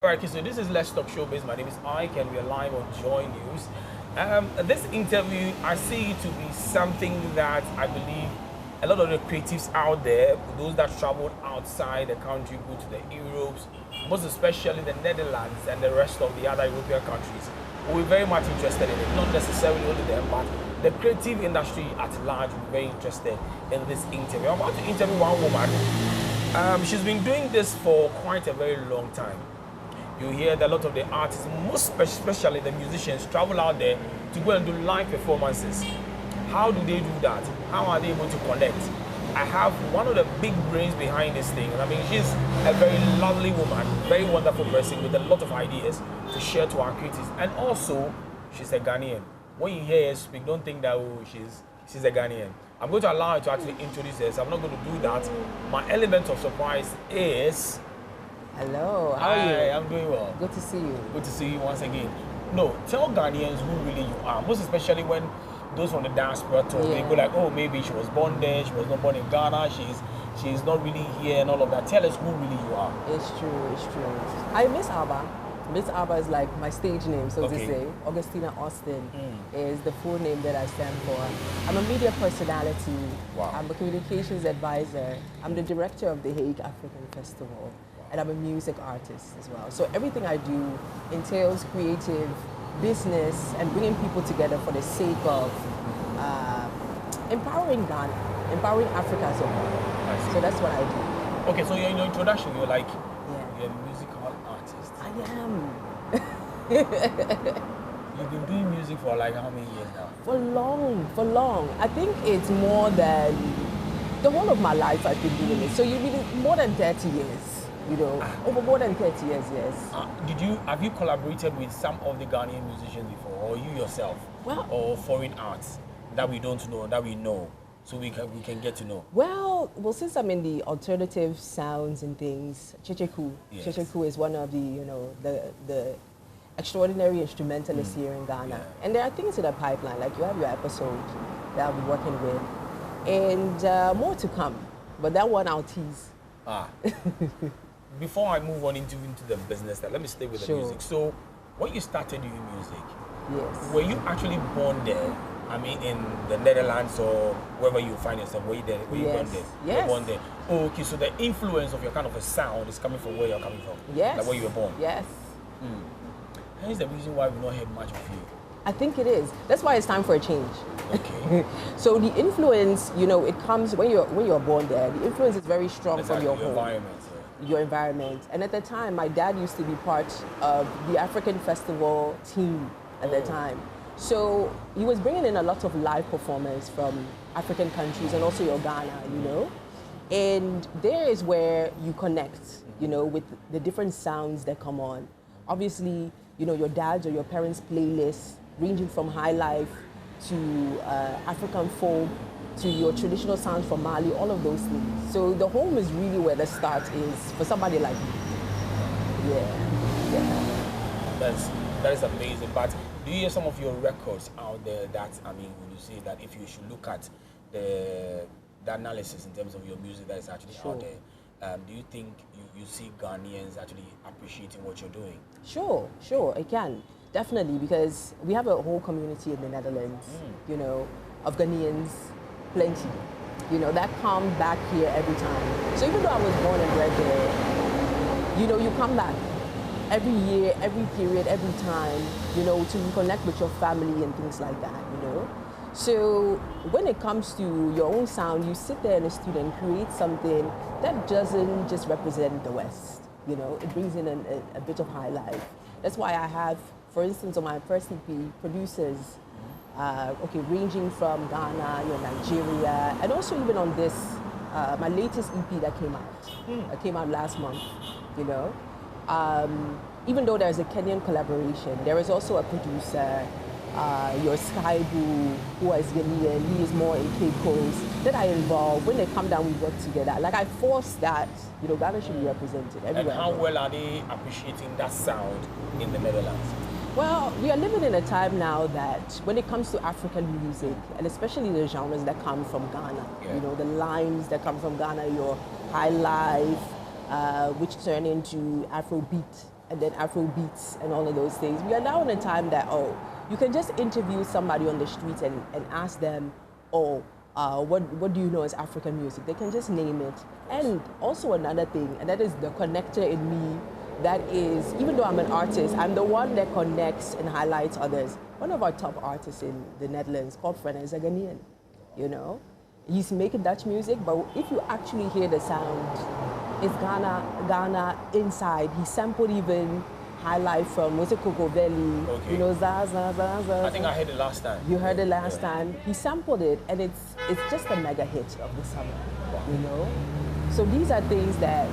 Alright, so this is Let's Talk Showbiz. My name is Ike and we are live on JoyNews. This interview, I see it to be something that I believe a lot of the creatives out there, those that travel outside the country, go to the Europes, most especially the Netherlands and the rest of the other European countries, will be very much interested in it. Not necessarily only them, but the creative industry at large will be very interested in this interview. I'm about to interview one woman. She's been doing this for quite a very long time. You hear that a lot of the artists, most especially the musicians, travel out there to go and do live performances. How do they do that? How are they able to connect? I have one of the big brains behind this thing. I mean, she's a very lovely woman, very wonderful person with a lot of ideas to share to our creatives. And also, she's a Ghanaian. When you hear her speak, don't think that she's a Ghanaian. I'm going to allow her to actually introduce herself. I'm not going to do that. My element of surprise is... Hello, how are you? I'm doing well. Good to see you. Good to see you once again. No, tell Ghanaians who really you are, most especially when those from the diaspora talk, they go like, oh, maybe she was born there, she was not born in Ghana, she's not really here and all of that. Tell us who really you are. It's true, it's true. I'm Miss Abba. Miss Abba is like my stage name, so to say. Augustina Austin is the full name that I stand for. I'm a media personality. Wow. I'm a communications advisor. I'm the director of the Hague African Festival. And I'm a music artist as well. So everything I do entails creative business and bringing people together for the sake of empowering Ghana, empowering Africa as a whole. So that's what I do. Okay, so in your introduction, you're like, you're a musical artist. I am. You've been doing music for like how many years now? For long. I think it's more than, the whole of my life I've been doing it. So you really, more than 30 years. You know, over more than 30 years, yes. Have you collaborated with some of the Ghanaian musicians before, or you yourself, or foreign arts that we don't know, that we know, so we can get to know? Well, since I'm in the alternative sounds and things, Checheku is one of the the extraordinary instrumentalists here in Ghana, and there are things in the pipeline, like you have your episode that I'll be working with, and more to come. But that one I'll tease. Before I move on into the business, let me stay with the music. So, when you started doing music, were you actually born there? I mean, in the Netherlands or wherever you find yourself, were you there? Were you born there? Yes. You were born there. Oh, okay, so the influence of your kind of a sound is coming from where you're coming from? Yes. Like where you were born? Yes. Hence the reason why we've not heard much of you. I think it is. That's why it's time for a change. Okay. So the influence, it comes when you're born there. The influence is very strong from your home. Environment. Your environment. And at the time, my dad used to be part of the African Festival team at the time. So he was bringing in a lot of live performers from African countries and also your Ghana, And there is where you connect, with the different sounds that come on. Obviously, your dad's or your parents' playlists, ranging from high life to African folk, to your traditional sounds from Mali, all of those things. So the home is really where the start is for somebody like me. Yeah. That is amazing. But do you hear some of your records out there that, would you say that if you should look at the analysis in terms of your music that is actually out there, do you think you see Ghanaians actually appreciating what you're doing? Sure, I can. Definitely, because we have a whole community in the Netherlands, of Ghanaians. Plenty, that come back here every time. So even though I was born and bred there, you come back every year, every period, every time, to reconnect with your family and things like that, So when it comes to your own sound, you sit there in a studio and create something that doesn't just represent the West, it brings in a bit of high life. That's why I have, for instance, on my first EP, producers, ranging from Ghana, Nigeria, and also even on this, my latest EP that came out last month, even though there's a Kenyan collaboration, there is also a producer, your Sky Boo, who is Ghanaian, he is more in Cape Coast, that I involve. When they come down, we work together. Like I force that, Ghana should be represented everywhere. And how well are they appreciating that sound in the Netherlands? Well, we are living in a time now that when it comes to African music, and especially the genres that come from Ghana, the lines that come from Ghana, your high life, which turn into Afrobeat, and then Afro beats and all of those things. We are now in a time that, you can just interview somebody on the street and ask them, what do you know as African music? They can just name it. And also another thing, and that is the connector in me, that is, even though I'm an artist, I'm the one that connects and highlights others. One of our top artists in the Netherlands, called Frenna, is a Ghanaian, you know? He's making Dutch music, but if you actually hear the sound, it's Ghana inside. He sampled even highlight from, was it Coco Valley? Okay. You know, za, za, za, za. I think I heard it last time. You heard it last time. He sampled it, and it's just a mega hit of the summer, you know? So these are things that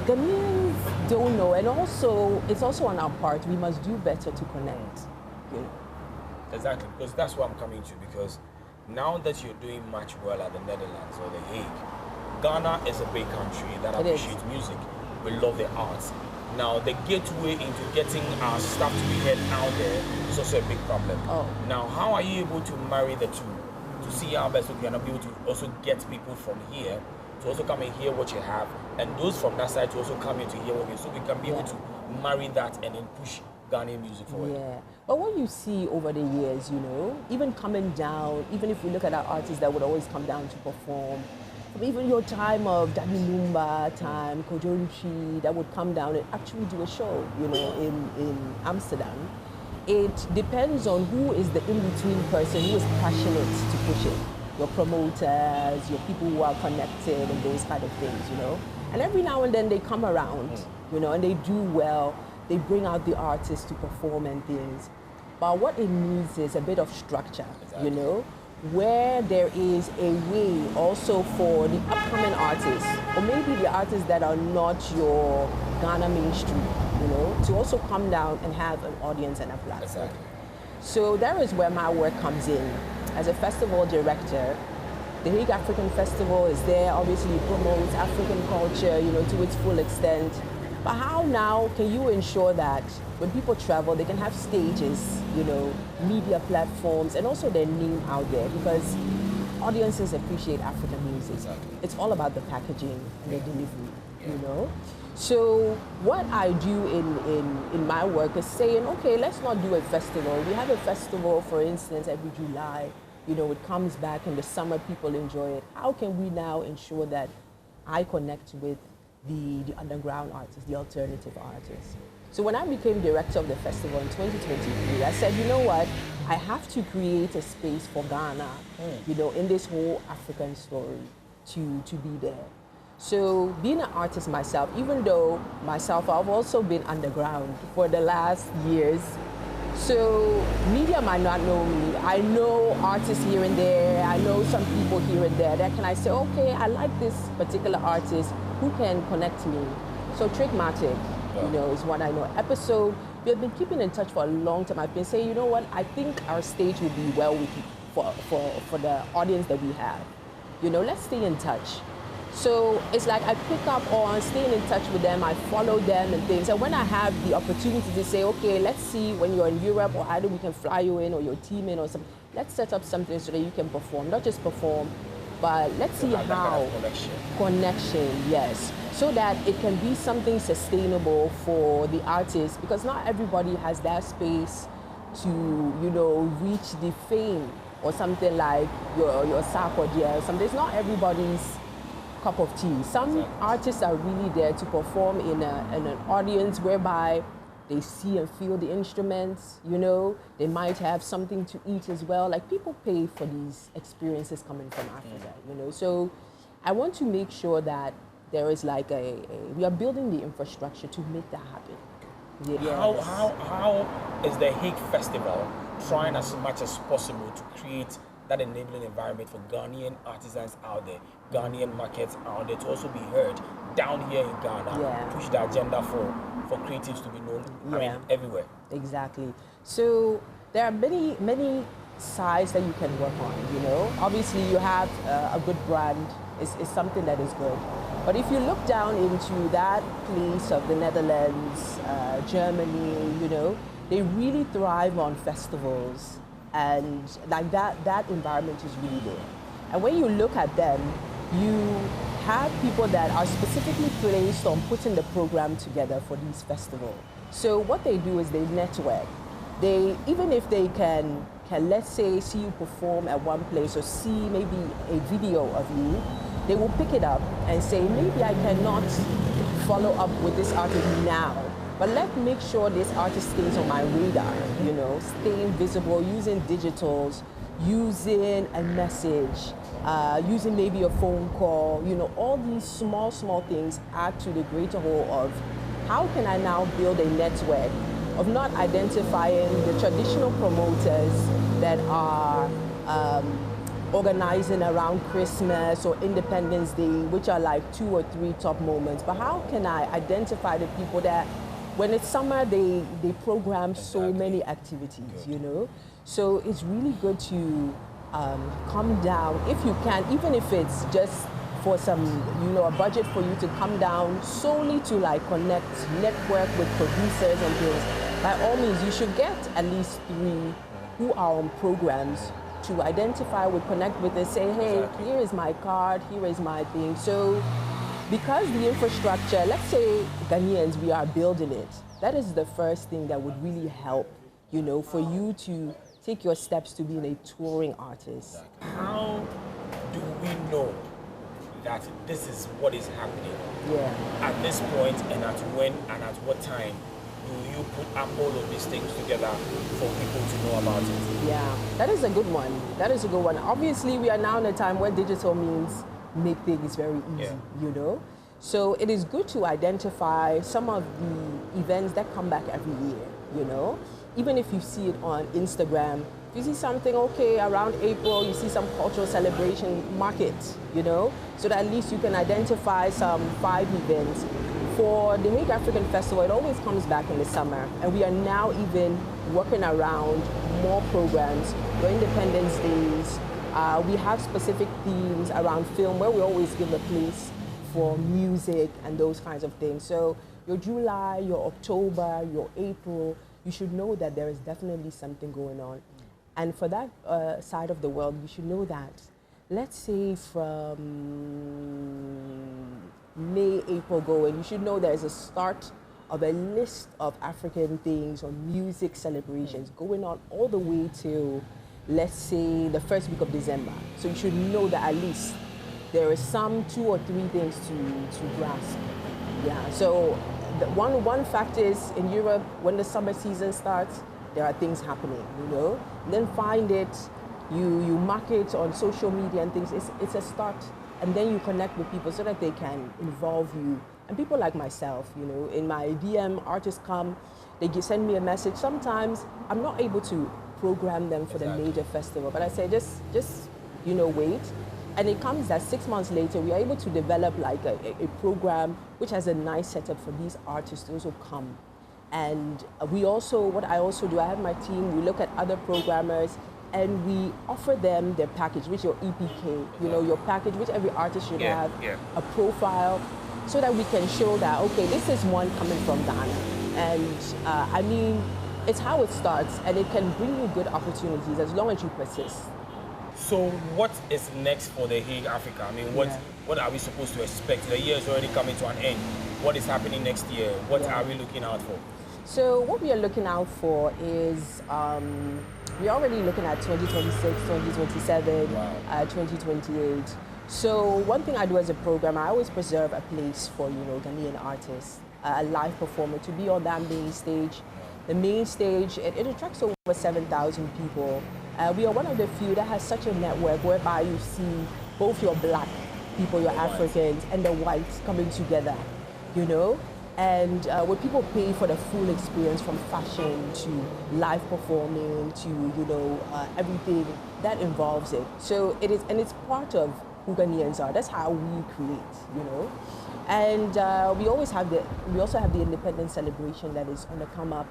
Ghanaians don't know, and also, it's also on our part. We must do better to connect, you know? Exactly, because that's what I'm coming to, because now that you're doing much well at the Netherlands or the Hague, Ghana is a big country that appreciates music. We love the arts. Now, the gateway into getting our stuff to be heard out there is also a big problem. Now, how are you able to marry the two? To see how best we can be able to also get people from here to also come and hear what you have, and those from that side to also come in to hear what you have, so we can be able to marry that and then push Ghanaian music forward. Yeah, but what you see over the years, you know, even coming down, even if we look at our artists that would always come down to perform, even your time of Daddy Lumba time, Kojoruchi, that would come down and actually do a show, you know, in Amsterdam. It depends on who is the in-between person who is passionate to push it. Your promoters, your people who are connected and those kind of things, you know. And every now and then they come around, you know, and they do well. They bring out the artists to perform and things. But what it needs is a bit of structure, you know, where there is a way also for the upcoming artists, or maybe the artists that are not your Ghana mainstream, you know, to also come down and have an audience and a platform. So that is where my work comes in. As a festival director, the Hague African Festival is there, obviously promotes African culture, you know, to its full extent. But how now can you ensure that when people travel, they can have stages, you know, media platforms, and also their name out there, because audiences appreciate African music. It's all about the packaging and the delivery, you know? So what I do in my work is saying, okay, let's not do a festival. We have a festival, for instance, every July. You know, it comes back in the summer, people enjoy it. How can we now ensure that I connect with the underground artists, the alternative artists? So when I became director of the festival in 2023, I said, you know what, I have to create a space for Ghana, you know, in this whole African story to be there. So being an artist myself, even though myself, I've also been underground for the last years. So media might not know me. I know artists here and there. I know some people here and there. That can I say, okay, I like this particular artist. Who can connect me? So Trickmatic, you know, is what I know. Episode, we have been keeping in touch for a long time. I've been saying, you know what, I think our stage will be well with for the audience that we have. You know, let's stay in touch. So it's like I pick up on staying in touch with them, I follow them and things. And when I have the opportunity to say, okay, let's see when you're in Europe, or either we can fly you in or your team in or something, let's set up something so that you can perform, not just perform, but let's see how. Connection, yes. So that it can be something sustainable for the artist, because not everybody has that space to, you know, reach the fame or something like your Sarkodie or something. It's not everybody's cup of tea. Some artists are really there to perform in an audience whereby they see and feel the instruments, you know. They might have something to eat as well. Like, people pay for these experiences coming from Africa, you know. So I want to make sure that there is like we are building the infrastructure to make that happen. Yes. How is the Hague Festival trying as much as possible to create that enabling environment for Ghanaian artisans out there, Ghanaian markets out there, to also be heard down here in Ghana, push the agenda for creatives to be known, I mean, everywhere? Exactly. So there are many sides that you can work on, you know. Obviously, you have a good brand is something that is good. But if you look down into that place of the Netherlands, Germany, you know, they really thrive on festivals. And like that environment is really there. And when you look at them, you have people that are specifically placed on putting the program together for these festivals. So what they do is they network. They, even if they can let's say see you perform at one place or see maybe a video of you, they will pick it up and say, maybe I cannot follow up with this artist now, but let's make sure this artist stays on my radar, you know, staying visible, using digitals, using a message, using maybe a phone call, you know, all these small things add to the greater whole of how can I now build a network of not identifying the traditional promoters that are organizing around Christmas or Independence Day, which are like 2 or 3 top moments, but how can I identify the people that when it's summer, they program so many activities, you know? So it's really good to come down, if you can, even if it's just for some, you know, a budget for you to come down solely to like connect, network with producers and things. By all means, you should get at least 3 who are on programs to identify with, connect with, and say, hey, here is my card, here is my thing. So because the infrastructure, let's say Ghanaians, we are building it, that is the first thing that would really help, you know, for you to take your steps to being a touring artist. How do we know that this is what is happening at this point, and at when and at what time do you put up all of these things together for people to know about it? Yeah, that is a good one. That is a good one. Obviously, we are now in a time where digital means make things very easy, you know? So it is good to identify some of the events that come back every year, you know? Even if you see it on Instagram, if you see something, okay, around April, you see some cultural celebration market, you know? So that at least you can identify some 5 events. For the Hague African Festival, it always comes back in the summer, and we are now even working around more programs for Independence Days. We have specific themes around film where we always give a place for music and those kinds of things. So your July, your October, your April, you should know that there is definitely something going on. And for that side of the world, you should know that, let's say from May, April going, you should know there's a start of a list of African things or music celebrations going on all the way till, let's say, the first week of December. So you should know that at least there is some 2 or 3 things to grasp. Yeah, so the one fact is in Europe, when the summer season starts, there are things happening, you know? And then find it, you mark it on social media and things, it's a start. And then you connect with people so that they can involve you. And people like myself, you know, in my DM, artists come, they send me a message. Sometimes I'm not able to program them for the major festival, but I say just you know, wait. And it comes that 6 months later, we are able to develop like a program which has a nice setup for these artists to also come. And we also, what I also do, I have my team, we look at other programmers, and we offer them their package, which is your EPK, you know, your package, which every artist should have, a profile, so that we can show that, okay, this is one coming from Ghana. And I mean, it's how it starts, and it can bring you good opportunities as long as you persist. So what is next for the Hague Africa? I mean, what are we supposed to expect? The year is already coming to an end. What is happening next year? What are we looking out for? So what we are looking out for is, we're already looking at 2026, 2027, 2028. So one thing I do as a programmer, I always preserve a place for, you know, Ghanaian artists, a live performer to be on that main stage. The main stage, it attracts over 7,000 people. We are one of the few that has such a network whereby you see both your black people, your Africans, and the whites coming together, you know? And where people pay for the full experience, from fashion to live performing to, you know, everything that involves it. So it is, and it's part of who Ghanaians are. That's how we create, you know. And we also have the independence celebration that is on the come up.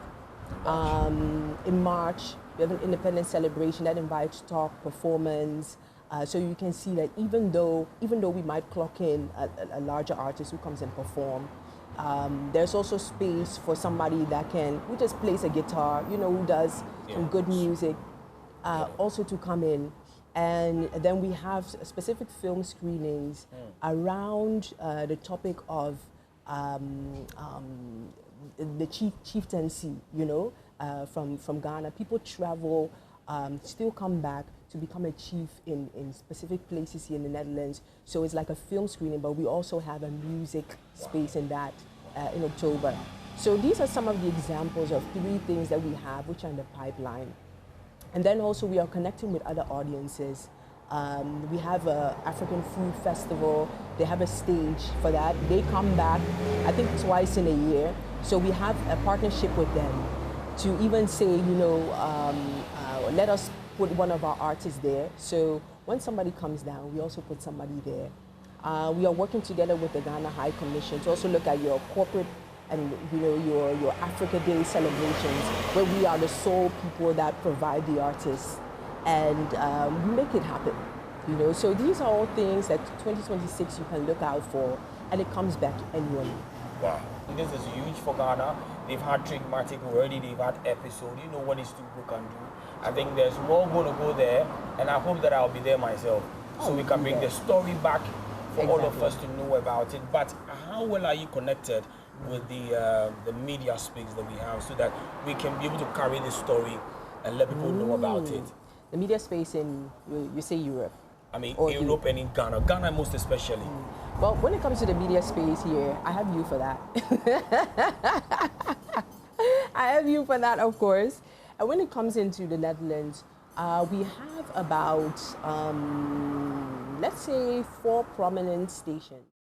In March, we have an independence celebration that invites talk, performance. So you can see that even though we might clock in a larger artist who comes and perform, there's also space for somebody who just plays a guitar, you know, who does some good music, also to come in And then we have specific film screenings around the topic of the chieftaincy, you know, from Ghana. People travel, still come back to become a chief in specific places here in the Netherlands. So it's like a film screening, but we also have a music space in that in October. So these are some of the examples of 3 things that we have which are in the pipeline. And then also we are connecting with other audiences. We have a African Food Festival. They have a stage for that. They come back, I think twice in a year. So we have a partnership with them to even say, you know, let us put one of our artists there. So when somebody comes down, we also put somebody there. We are working together with the Ghana High Commission to also look at your corporate and, you know, your Africa Day celebrations, where we are the sole people that provide the artists, and we make it happen, you know. So these are all things that 2026 you can look out for, and it comes back annually. Wow, this is huge for Ghana. They've had Trickmatic already, they've had episode. You know what these 2 people can do. I think there's more going to go there, and I hope that I'll be there myself, so we can bring the story back for all of us to know about it. But how well are you connected with the media space that we have, so that we can be able to carry this story and let people know about it? The media space in, you say Europe? I mean, Europe and in Ghana. Ghana most especially. Well, when it comes to the media space here, I have you for that. I have you for that, of course. And when it comes into the Netherlands, we have about, let's say, 4 prominent stations.